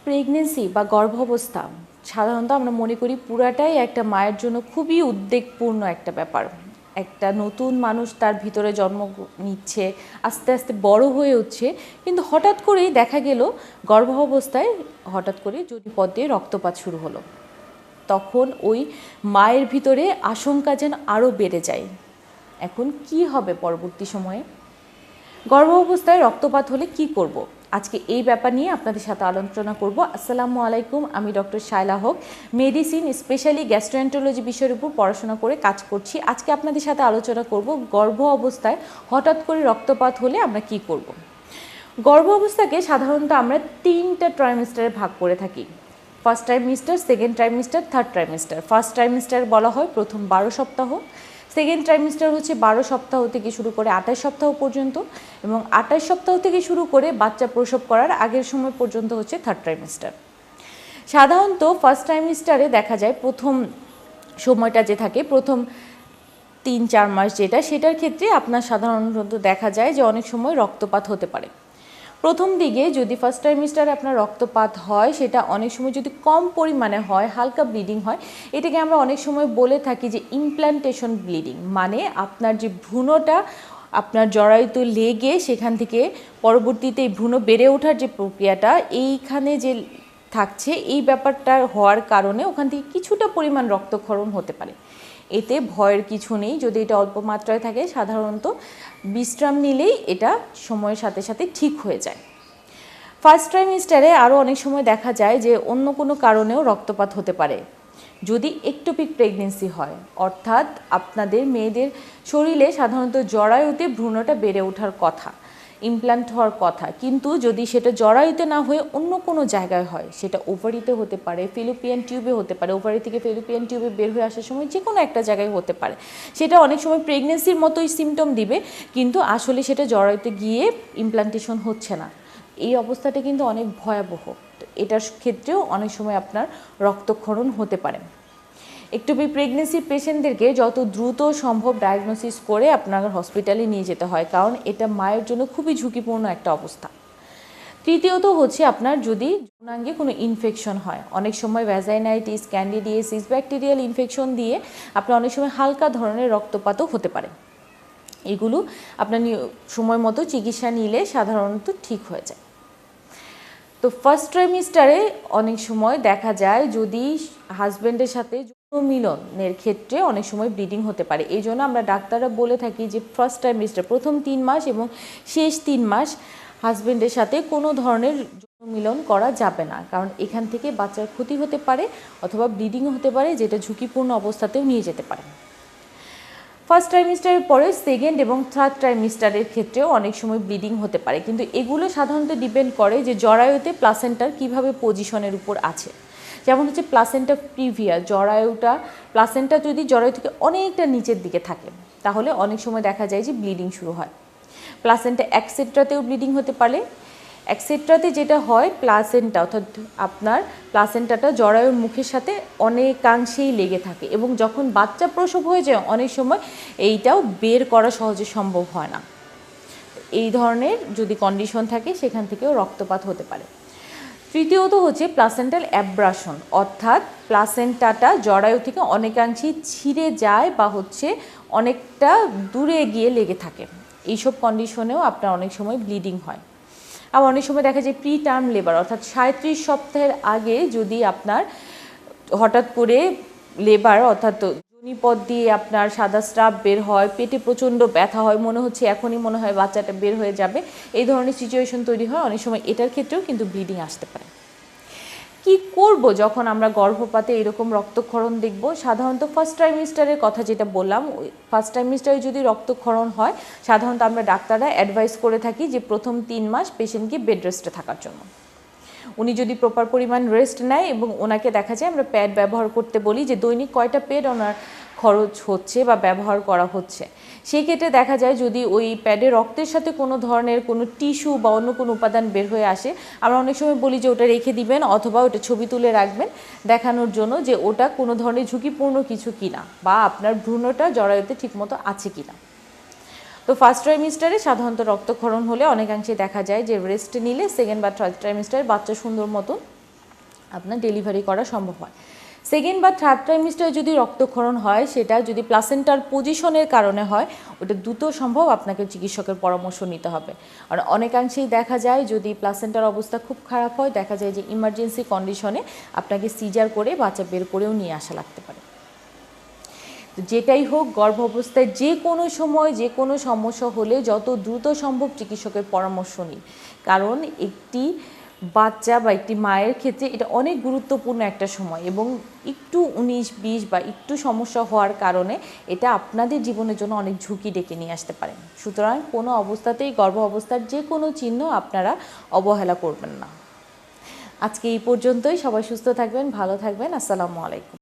Pregnancy বা গর্ভাবস্থা সাধারণত আমরা মনে করি পুরাটাই একটা মায়ের জন্য খুবই উদ্বেগপূর্ণ একটা ব্যাপার। একটা নতুন মানুষ তার ভিতরে জন্ম নিচ্ছে, আস্তে আস্তে বড় হয়ে উঠছে, কিন্তু হঠাৎ করেই দেখা গেল গর্ভাবস্থায় হঠাৎ করে যোনিপথ দিয়ে রক্তপাত শুরু হলো। তখন ওই মায়ের ভিতরে আশঙ্কা যেন আরও বেড়ে যায়। এখন কি হবে পরবর্তী সময়ে? গর্ভাবস্থায় রক্তপাত হলে কি করব? আজকে এই ব্যাপার নিয়ে আপনাদের সাথে আলোচনা করব। আসসালামু আলাইকুম, আমি ডক্টর শায়লা হক, মেডিসিন স্পেশালি গ্যাস্ট্রোএন্টারোলজি বিষয়ের উপর পড়াশোনা করে কাজ করছি। আজকে আপনাদের সাথে আলোচনা করব গর্ভ অবস্থায় হঠাৎ করে রক্তপাত হলে আমরা কি করব। গর্ভ অবস্থাকে সাধারণত আমরা 3টা ট্রাইমেস্টারে ভাগ করে থাকি। First trimester, second trimester, third trimester. First trimester বলা হয় প্রথম 12 সপ্তাহ, সেকেন্ড ট্রাইমেস্টার হচ্ছে 12 সপ্তাহ থেকে শুরু করে 28 সপ্তাহ পর্যন্ত, এবং 28 সপ্তাহ থেকে শুরু করে বাচ্চা প্রসব করার আগের সময় পর্যন্ত হচ্ছে থার্ড ট্রাইমেস্টার। সাধারণত ফার্স্ট ট্রাইমেস্টারে দেখা যায় প্রথম সময়টা যে থাকে, প্রথম 3-4 মাস যেটা, সেটার ক্ষেত্রে আপনার সাধারণত দেখা যায় যে অনেক সময় রক্তপাত হতে পারে। প্রথম দিকে যদি ফার্স্ট ট্রাইমেস্টারে আপনার রক্তপাত হয়, সেটা অনেক সময় যদি কম পরিমাণে হয়, হালকা ব্লিডিং হয়, এটাকে আমরা অনেক সময় বলে থাকি যে ইমপ্ল্যান্টেশন ব্লিডিং। মানে আপনার যে ভ্রূণটা আপনার জরায়ুতে লেগে সেখান থেকে পরবর্তীতে এই ভ্রূণ বেড়ে ওঠার যে প্রক্রিয়াটা এইখানে যে থাকছে, এই ব্যাপারটা হওয়ার কারণে ওখান থেকে কিছুটা পরিমাণ রক্তক্ষরণ হতে পারে। এতে ভয়ের কিছু নেই। যদি এটা অল্প মাত্রায় থাকে, সাধারণত বিশ্রাম নিলেই এটা সময়ের সাথে সাথে ঠিক হয়ে যায়। ফার্স্ট ট্রাইমেস্টারে আরও অনেক সময় দেখা যায় যে অন্য কোনো কারণেও রক্তপাত হতে পারে। যদি একটোপিক প্রেগনেন্সি হয়, অর্থাৎ আপনাদের মেয়েদের শরীরে সাধারণত জরায়ুতে ভ্রূণটা বেড়ে ওঠার কথা, ইমপ্ল্যান্ট হওয়ার কথা, কিন্তু যদি সেটা জরায়ুতে না হয়ে অন্য কোনো জায়গায় হয়, সেটা ওভারিতে হতে পারে, ফেলোপিয়ান টিউবে হতে পারে, ওভারি থেকে ফেলোপিয়ান টিউবে বের হয়ে আসার সময় যে কোনো একটা জায়গায় হতে পারে, সেটা অনেক সময় প্রেগনেন্সির মতোই সিমটম দিবে, কিন্তু আসলে সেটা জরায়ুতে গিয়ে ইমপ্ল্যান্টেশন হচ্ছে না। এই অবস্থাটা কিন্তু অনেক ভয়াবহ। এটার ক্ষেত্রেও অনেক সময় আপনার রক্তক্ষরণ হতে পারে। একটোপিক প্রেগনেন্সি পেশেন্টদেরকে যত দ্রুত সম্ভব ডায়াগনোসিস করে আপনার হসপিটালে নিয়ে যেতে হয়, কারণ এটা মায়ের জন্য খুবই ঝুঁকিপূর্ণ একটা অবস্থা। তৃতীয়ত হচ্ছে আপনার যদি যৌনাঙ্গে কোনো ইনফেকশন হয়, অনেক সময় ভ্যাজাইনাইটিস, ক্যান্ডিডিয়াসিস, ব্যাকটেরিয়াল ইনফেকশন দিয়ে আপনার অনেক সময় হালকা ধরনের রক্তপাতও হতে পারে। এগুলো আপনার সময় মতো চিকিৎসা নিলে সাধারণত ঠিক হয়ে যায়। তো ফার্স্ট ট্রাইমেস্টারে অনেক সময় দেখা যায় যদি হাজব্যান্ডের সাথে যৌন মিলনের ক্ষেত্রে অনেক সময় ব্লিডিং হতে পারে। এই জন্য আমরা ডাক্তাররা বলে থাকি যে ফার্স্ট ট্রাইমেস্টার প্রথম 3 মাস এবং শেষ 3 মাস হাজব্যান্ডের সাথে কোনো ধরনের যৌন মিলন করা যাবে না, কারণ এখান থেকে বাচ্চার ক্ষতি হতে পারে অথবা ব্লিডিংও হতে পারে, যেটা ঝুঁকিপূর্ণ অবস্থাতেও নিয়ে যেতে পারে। ফার্স্ট ট্রাইমেস্টারের পরে সেকেন্ড এবং থার্ড ট্রাইমেস্টারের ক্ষেত্রেও অনেক সময় ব্লিডিং হতে পারে, কিন্তু এগুলো সাধারণত ডিপেন্ড করে যে জরায়ুতে প্লাসেন্টার কিভাবে পজিশনের উপর আছে। যেমন হচ্ছে প্লাসেন্টা প্রিভিয়া, প্লাসেন্টা যদি জরায়ু থেকে অনেকটা নিচের দিকে থাকে, তাহলে অনেক সময় দেখা যায় যে ব্লিডিং শুরু হয়। প্লাসেন্টা এক্সেট্রাতেও ব্লিডিং হতে পারে। এক্সেট্রাতে যেটা হয়, প্লাসেন্টা অর্থাৎ আপনার প্লাসেন্টাটা জরায়ুর মুখের সাথে অনেকাংশেই লেগে থাকে, এবং যখন বাচ্চা প্রসব হয়ে যায় অনেক সময় এইটাও বের করা সহজে সম্ভব হয় না। এই ধরনের যদি কন্ডিশন থাকে, সেখান থেকেও রক্তপাত হতে পারে। তৃতীয়ত হচ্ছে প্লাসেন্টাল অ্যাব্রাশন, অর্থাৎ প্লাসেন্টাটা জরায়ু থেকে অনেকাংশেই ছিঁড়ে যায় বা হচ্ছে অনেকটা দূরে গিয়ে লেগে থাকে। এইসব কন্ডিশনেও আপনার অনেক সময় ব্লিডিং হয়। আবার অনেক সময় দেখা যায় প্রি টার্ম লেবার, অর্থাৎ 37 সপ্তাহের আগে যদি আপনার হঠাৎ করে লেবার অর্থাৎ যোনিপথ দিয়ে আপনার সাদা স্রাব বের হয়, পেটে প্রচণ্ড ব্যথা হয়, মনে হচ্ছে এখনই মনে হয় বাচ্চাটা বের হয়ে যাবে, এই ধরনের সিচুয়েশন তৈরি হয়। অনেক সময় এটার ক্ষেত্রেও কিন্তু ব্লিডিং আসতে পারে। কি করব যখন আমরা গর্ভপাতে এরকম রক্তক্ষরণ দেখব? সাধারণত ফার্স্ট ট্রাইমেস্টারের কথা যেটা বললাম, ফার্স্ট ট্রাইমেস্টারে যদি রক্তক্ষরণ হয়, সাধারণত আমরা ডাক্তাররা অ্যাডভাইস করে থাকি যে প্রথম 3 মাস পেশেন্টকে বেড রেস্টে থাকার জন্য। উনি যদি প্রপার পরিমাণ রেস্ট নেয় এবং ওনাকে দেখা যায় আমরা প্যাড ব্যবহার করতে বলি, যে দৈনিক কয়টা প্যাড ওনার খরচ হচ্ছে বা ব্যবহার করা হচ্ছে, সেই ক্ষেত্রে দেখা যায় যদি ওই প্যাডে রক্তের সাথে কোনো ধরনের কোনো টিস্যু বা অন্য কোনো উপাদান বের হয়ে আসে, আমরা অনেক সময় বলি যে ওটা রেখে দিবেন অথবা ওটা ছবি তুলে রাখবেন, দেখানোর জন্য যে ওটা কোনো ধরনের ঝুঁকিপূর্ণ কিছু কিনা বা আপনার ভ্রূণটা জরায়ুতে ঠিকমতো আছে কিনা। তো ফার্স্ট ট্রাইমেস্টারে সাধারণত রক্তক্ষরণ হলে অনেকাংশে দেখা যায় যে রেস্ট নিলে সেকেন্ড বা থার্ড ট্রাইমেস্টারে বাচ্চা সুন্দর মতন আপনার ডেলিভারি করা সম্ভব হয়। সেকেন্ড বা থার্ড ট্রাইমিস্টারে যদি রক্তক্ষরণ হয়, সেটা যদি প্লাসেন্টার পজিশনের কারণে হয়, ওটা দ্রুত সম্ভব আপনাকে চিকিৎসকের পরামর্শ নিতে হবে। আর অনেকাংশেই দেখা যায় যদি প্লাসেন্টার অবস্থা খুব খারাপ হয়, দেখা যায় যে ইমার্জেন্সি কন্ডিশনে আপনাকে সিজার করে বাচ্চা বের করেও নিয়ে আসা লাগতে পারে। যেটাই হোক, গর্ভ অবস্থায় যে কোনো সময় যে কোনো সমস্যা হলে যত দ্রুত সম্ভব চিকিৎসকের পরামর্শ নিন, কারণ একটি বাচ্চা বা একটি মায়ের ক্ষেত্রে এটা অনেক গুরুত্বপূর্ণ একটা সময়, এবং একটু 19-20 বা একটু সমস্যা হওয়ার কারণে এটা আপনাদের জীবনের জন্য অনেক ঝুঁকি ডেকে নিয়ে আসতে পারে। সুতরাং কোনো অবস্থাতেই গর্ভ অবস্থার যে কোনো চিহ্ন আপনারা অবহেলা করবেন না। আজকে এই পর্যন্তই। সবাই সুস্থ থাকবেন, ভালো থাকবেন। আসসালামু আলাইকুম।